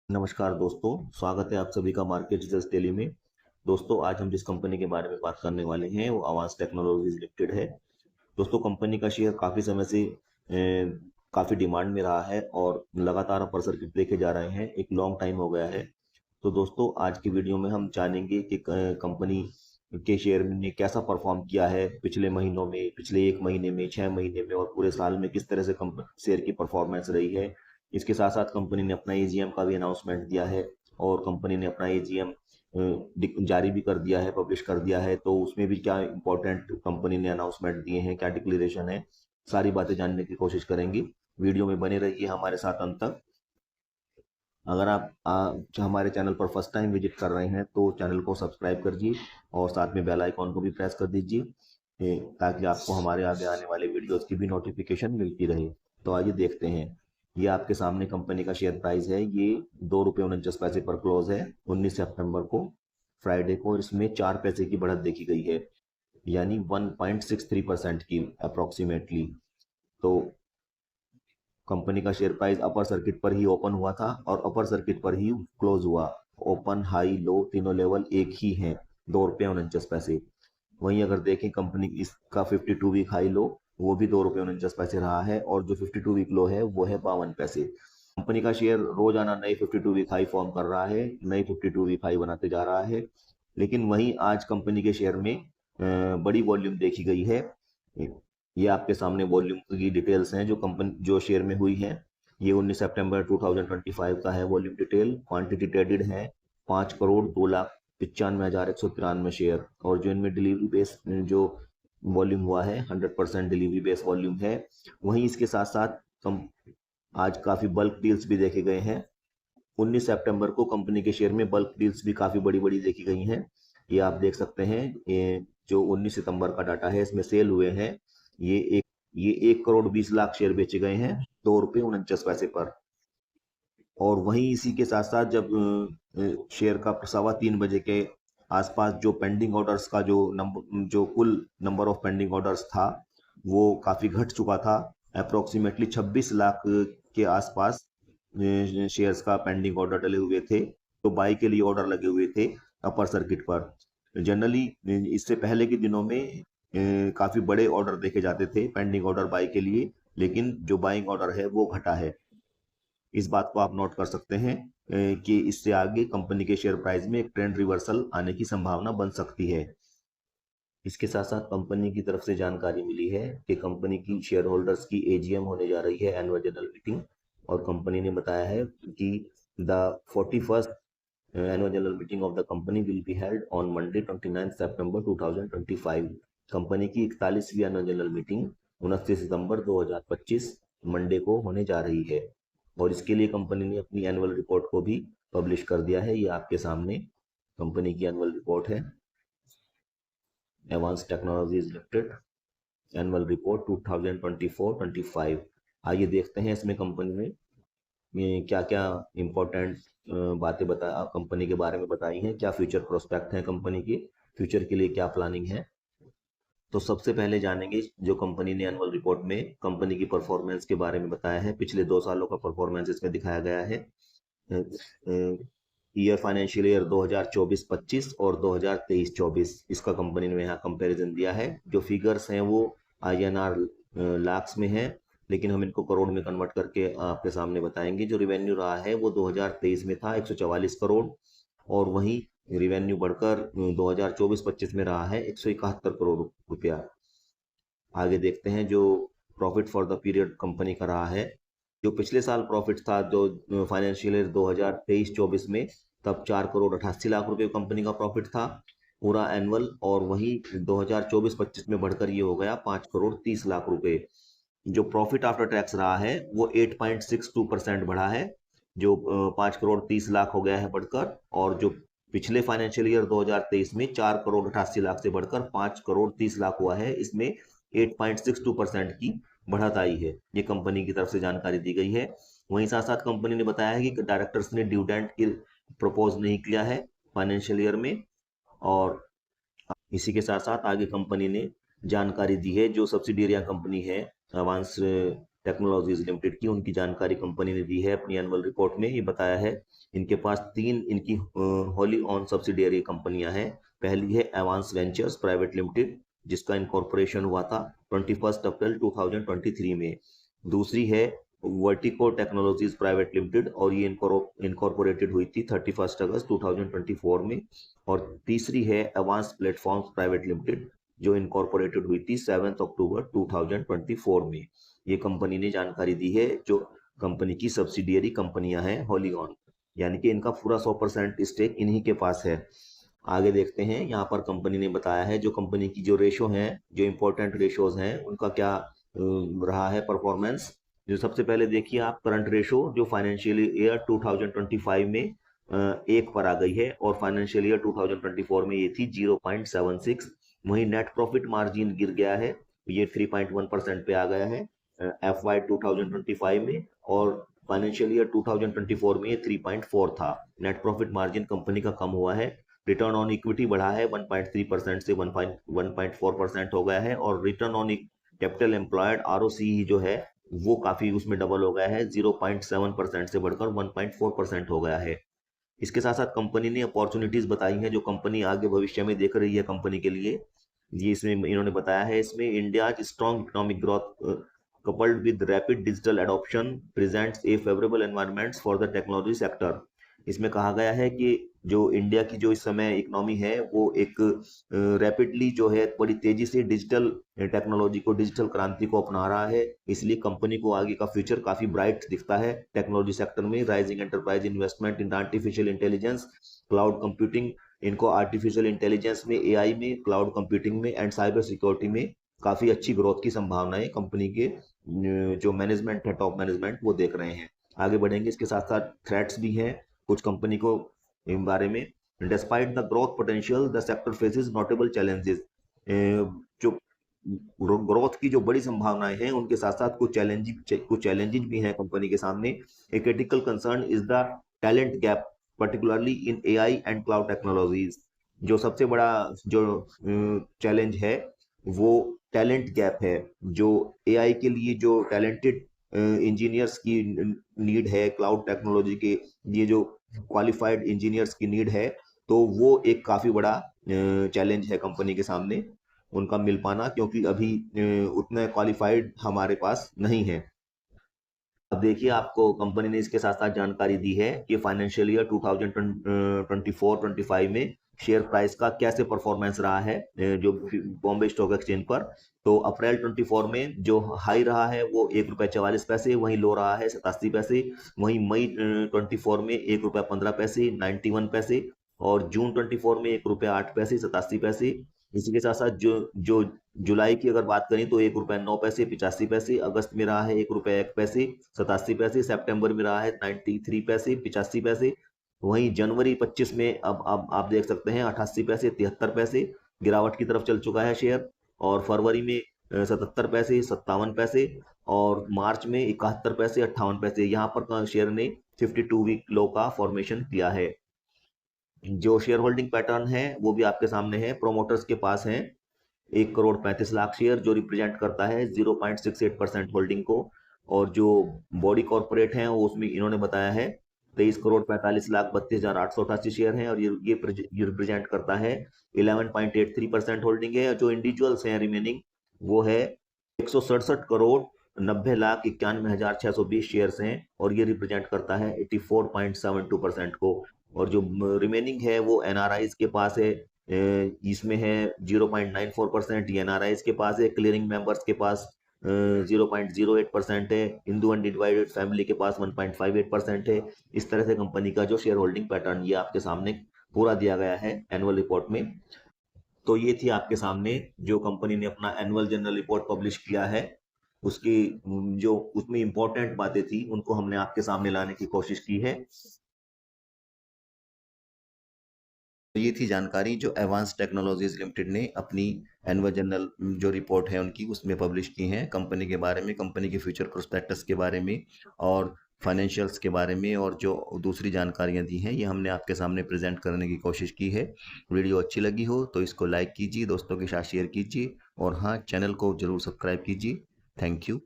नमस्कार दोस्तों, स्वागत है आप सभी का मार्केट रिसर्च डेली में। दोस्तों, आज हम जिस कंपनी के बारे में बात करने वाले हैं वो अवांस टेक्नोलॉजीज लिमिटेड है। दोस्तों, कंपनी का शेयर काफ़ी समय से काफ़ी डिमांड में रहा है और लगातार अपर सर्किट देखे जा रहे हैं, एक लॉन्ग टाइम हो गया है। तो दोस्तों, आज की वीडियो में हम जानेंगे कि कंपनी के शेयर ने कैसा परफॉर्म किया है पिछले महीनों में, पिछले एक महीने में, 6 महीने में और पूरे साल में किस तरह से शेयर की परफॉर्मेंस रही है। इसके साथ साथ कंपनी ने अपना एजीएम का भी अनाउंसमेंट दिया है और कंपनी ने अपना एजीएम जारी भी कर दिया है, पब्लिश कर दिया है। तो उसमें भी क्या इंपॉर्टेंट कंपनी ने अनाउंसमेंट दिए हैं, क्या डिक्लेरेशन है, सारी बातें जानने की कोशिश करेंगे। वीडियो में बने रहिए हमारे साथ अंत तक। अगर आप हमारे चैनल पर फर्स्ट टाइम विजिट कर रहे हैं तो चैनल को सब्सक्राइब करिए और साथ में बेल आइकॉन को भी प्रेस कर दीजिए ताकि आपको हमारे आगे आने वाले वीडियोस की भी नोटिफिकेशन मिलती रहे। तो आइए देखते हैं। ये आपके सामने कंपनी का शेयर प्राइस है। ये ₹2.49 पर क्लोज है 19 सितंबर को, फ्राइडे को। इसमें 4 पैसे की बढ़त देखी गई है, यानी 1.63% की अप्रोक्सीमेटली। तो कंपनी का शेयर प्राइस अपर सर्किट पर ही ओपन हुआ था और अपर सर्किट पर ही क्लोज हुआ। ओपन, हाई, लो तीनों लेवल एक ही हैं, ₹2.49। वहीं अगर देखें कंपनी इसका 52 वीक हाई लो, वो भी ₹2.49 रहा है और जो 52 वीक लो है वो है 52 पैसे। कंपनी का शेयर रोजाना नई 52 वीक हाई फॉर्म कर रहा है, नई 52 वीक हाई बनाते जा रहा है। लेकिन वहीं आज कंपनी के शेयर में बड़ी वॉल्यूम देखी गई है। ये आपके सामने वॉल्यूम की डिटेल्स हैं जो शेयर में हुई है। ये 19 सितंबर 2025 का है वॉल्यूम डिटेल। क्वांटिटी ट्रेडेड है 5,02,95,193 शेयर। और जो इनमें डिलीवरी बेस जो वॉल्यूम हुआ है 100% डिलीवरी बेस वॉल्यूम है। वहीं इसके साथ साथ आज काफ़ी बल्क डील्स भी देखे गए हैं। 19 सितंबर को कंपनी के शेयर में बल्क डील्स भी काफ़ी बड़ी बड़ी देखी गई हैं। ये आप देख सकते हैं। ये जो 19 सितंबर का डाटा है इसमें सेल हुए हैं, ये एक ये 1,20,00,000 शेयर बेचे गए हैं ₹2.49 पर। और वहीं इसी के साथ साथ जब शेयर का 3:15 बजे के आसपास जो पेंडिंग ऑर्डर्स का जो कुल नंबर ऑफ पेंडिंग ऑर्डर्स था वो काफ़ी घट चुका था। अप्रोक्सीमेटली 26 लाख के आसपास शेयर्स का पेंडिंग ऑर्डर डले हुए थे, तो बाई के लिए ऑर्डर लगे हुए थे अपर सर्किट पर। जनरली इससे पहले के दिनों में काफ़ी बड़े ऑर्डर देखे जाते थे पेंडिंग ऑर्डर बाई के लिए, लेकिन जो बाइंग ऑर्डर है वो घटा है। इस बात को आप नोट कर सकते हैं कि इससे आगे कंपनी के शेयर प्राइस में एक ट्रेंड रिवर्सल आने की संभावना बन सकती है। इसके साथ साथ कंपनी की तरफ से जानकारी मिली है कि कंपनी की शेयर होल्डर्स की एजीएम होने जा रही है, एनुअल जनरल मीटिंग। और कंपनी ने बताया है कि the 41st annual general meeting of the company will be held on Monday 29 September 2025। Company की 41वीं एनुअल जनरल मीटिंग 29 सितंबर 2025 मंडे को होने जा रही है। और इसके लिए कंपनी ने अपनी एनुअल रिपोर्ट को भी पब्लिश कर दिया है। ये आपके सामने कंपनी की एनुअल रिपोर्ट है, Evans technologies limited annual report 2024-25। आइए देखते हैं इसमें कंपनी ने क्या क्या इम्पोर्टेंट बातें बता कंपनी के बारे में बताई हैं, क्या फ्यूचर प्रोस्पेक्ट हैं कंपनी के, फ्यूचर के लिए क्या प्लानिंग है। तो सबसे पहले जानेंगे जो कंपनी ने एनुअल रिपोर्ट में कंपनी की परफॉर्मेंस के बारे में बताया है। पिछले 2 सालों का परफॉर्मेंस इसमें दिखाया गया है। ईयर फाइनेंशियल ईयर 2024-25 और 2023-24 इसका कंपनी ने यहाँ कंपैरिजन दिया है। जो फिगर्स हैं वो INR लाख्स में है, लेकिन हम इनको करोड़ में कन्वर्ट करके आपके सामने बताएंगे। जो रिवेन्यू रहा है वो 2023 में था 144 करोड़ और वहीं रिवेन्यू बढ़कर 2024-25 में रहा है 171 करोड़ रुपया। आगे देखते हैं जो profit for the period company का रहा है। जो पिछले साल प्रॉफिट था जो फाइनेंशियल ईयर 2023-24 में, तब 4,88,00,000 रुपए कंपनी का प्रॉफिट था पूरा एनुअल। और वहीं 2024-25 में बढ़कर ये हो गया 5,30,00,000 रुपए। जो प्रॉफिट आफ्टर टैक्स रहा है वो 8.62% बढ़ा है, जो 5,30,00,000 हो गया है बढ़कर। और जो पिछले फाइनेंशियल ईयर 2023 में 4,88,00,000 से बढ़कर 5,30,00,000 हुआ है, इसमें 8.62% की बढ़त आई है। ये कंपनी की तरफ से जानकारी दी गई है। वहीं साथ साथ कंपनी ने बताया है कि डायरेक्टर्स ने डिविडेंड की प्रपोज नहीं किया है फाइनेंशियल ईयर में। और इसी के साथ साथ आगे कंपनी ने जानकारी दी है जो सब्सिडियरी कंपनी है अवांस टेक्नोलॉजीज लिमिटेड की, उनकी जानकारी कंपनी ने दी है अपनी एनुअल रिपोर्ट में। ये बताया है इनके पास 3 इनकी होली ऑन सब्सिडियरी कंपनियां हैं। पहली है एवांस वेंचर्स प्राइवेट लिमिटेड, जिसका इनकॉर्पोरेशन हुआ था 21 अप्रैल 2023 में। दूसरी है वर्टिको टेक्नोलॉजीज प्राइवेट लिमिटेड, और ये इनकॉर्पोरेटेड हुई थी 31 अगस्त 2024 में। और तीसरी है एवांस प्लेटफॉर्म्स प्राइवेट लिमिटेड, जो इनकॉर्पोरेटेड हुई थी 7 अक्टूबर 2024 में। ये कंपनी ने जानकारी दी है। जो कंपनी की सब्सिडियरी कंपनियां हैं होली ऑन, यानी कि इनका पूरा 100% स्टेक इन्हीं के पास है। आगे देखते हैं, यहाँ पर कंपनी ने बताया है जो कंपनी की जो रेशो हैं, जो इंपॉर्टेंट रेशोज हैं, उनका क्या रहा है परफॉर्मेंस। जो सबसे पहले देखिए आप करंट रेशो, जो फाइनेंशियल ईयर 2025 में 1 पर आ गई है, और फाइनेंशियल ईयर 2024 में ये थी 0.76। वहीं नेट प्रॉफिट मार्जिन गिर गया है, ये 3.1% पे आ गया है FY 2025 में, और फाइनेंशियल ईयर 2024 में ये 3.4 था। नेट प्रॉफिट मार्जिन कंपनी का कम हुआ है। रिटर्न ऑन इक्विटी बढ़ा है 1.3% से 1.4% हो गया है, और return on capital employed ROCE जो है वो काफी उसमें डबल हो गया है, 0.7% से बढ़कर 1.4% हो गया है। इसके साथ साथ कंपनी ने अपॉर्चुनिटीज बताई हैं जो कंपनी आगे भविष्य में देख रही है कंपनी के लिए। ये इसमें इन्होंने बताया है, इसमें India strong economic growth coupled with rapid digital adoption presents a favorable environment for the technology sector। इसमें कहा गया है कि जो इंडिया की जो इस समय इकोनॉमी है वो एक रैपिडली जो है बड़ी तेजी से डिजिटल टेक्नोलॉजी को, डिजिटल क्रांति को अपना रहा है। इसलिए कंपनी को आगे का फ्यूचर काफी ब्राइट दिखता है टेक्नोलॉजी सेक्टर में। Rising enterprise investment in artificial intelligence, cloud computing, इनको आर्टिफिशियल इंटेलिजेंस में, AI में, क्लाउड कंप्यूटिंग में एंड साइबर सिक्योरिटी में काफी अच्छी ग्रोथ की संभावनाएं कंपनी के जो मैनेजमेंट है, टॉप मैनेजमेंट, वो देख रहे हैं। आगे बढ़ेंगे। इसके साथ साथ थ्रेट्स भी हैं कुछ कंपनी को इन बारे में। Despite the growth potential the sector faces notable challenges. जो ग्रोथ की जो बड़ी संभावनाएं हैं उनके साथ साथ कुछ चैलेंजेस भी हैं कंपनी के सामने। A critical concern is the talent gap particularly in AI and cloud technologies। जो सबसे बड़ा जो चैलेंज है वो टैलेंट गैप है। जो AI के लिए जो टैलेंटेड इंजीनियर्स की नीड है, क्लाउड टेक्नोलॉजी के लिए जो क्वालिफाइड इंजीनियर्स की नीड है, तो वो एक काफी बड़ा चैलेंज है कंपनी के सामने उनका मिल पाना, क्योंकि अभी उतने क्वालिफाइड हमारे पास नहीं है। अब देखिए, आपको कंपनी ने इसके साथ साथ जानकारी दी है कि फाइनेंशियल ईयर 2024-25 में शेयर प्राइस का कैसे परफॉर्मेंस रहा है जो बॉम्बे स्टॉक एक्सचेंज पर। तो अप्रैल 24 में जो हाई रहा है वो ₹1.44, वहीं लो रहा है 87 पैसे। वहीं मई 24 में ₹1.15 91 पैसे, और जून 24 में ₹1.08 87 पैसे। इसी के साथ साथ जो जुलाई की अगर बात करें तो ₹1.09 85 पैसे, अगस्त में रहा है ₹1.01 87 पैसे, सितंबर में रहा है 93 पैसे 85 पैसे। वहीं जनवरी 25 में अब आप देख सकते हैं 88 पैसे 73 पैसे गिरावट की तरफ चल चुका है शेयर, और फरवरी में 77 पैसे 57 पैसे, और मार्च में 71 पैसे 58 पैसे। यहाँ पर शेयर ने 52 वीक लो का फॉर्मेशन किया है। जो शेयर होल्डिंग पैटर्न है वो भी आपके सामने है। प्रोमोटर्स के पास है 1,35,00,000 शेयर, जो रिप्रेजेंट करता है 0.68% होल्डिंग को। और जो बॉडी कॉर्पोरेट हैं वो उसमें इन्होंने बताया है 23,45,32,888 शेयर हैं, और ये रिप्रेजेंट करता है 11.83% होल्डिंग है। जो इंडिविजुअल्स हैं रिमेनिंग वो है 167,90,91,620 शेयर्स हैं, और ये रिप्रेजेंट करता है 84.72% को। और जो रिमेनिंग है वो NRIs के पास है, इसमें है 0.94%। NRIs के पास है। क्लियरिंग मेंबर्स के पास 0.08% है। हिंदू अनडिवाइडेड फैमिली के पास 1.58% है। इस तरह से कंपनी का जो शेयर होल्डिंग पैटर्न ये आपके सामने पूरा दिया गया है एनुअल रिपोर्ट में। तो ये थी आपके सामने जो कंपनी ने अपना एनुअल जनरल रिपोर्ट पब्लिश किया है, उसकी जो उसमें इंपॉर्टेंट बातें थी उनको हमने आपके सामने लाने की कोशिश की है। तो ये थी जानकारी जो एवांस टेक्नोलॉजीज लिमिटेड ने अपनी एनुअल जनरल जो रिपोर्ट है उनकी उसमें पब्लिश की है, कंपनी के बारे में, कंपनी के फ्यूचर प्रोस्पेक्टस के बारे में, और फाइनेंशियल्स के बारे में, और जो दूसरी जानकारियां दी हैं ये हमने आपके सामने प्रेजेंट करने की कोशिश की है। वीडियो अच्छी लगी हो तो इसको लाइक कीजिए, दोस्तों के साथ शेयर कीजिए, और हाँ, चैनल को जरूर सब्सक्राइब कीजिए। Thank you.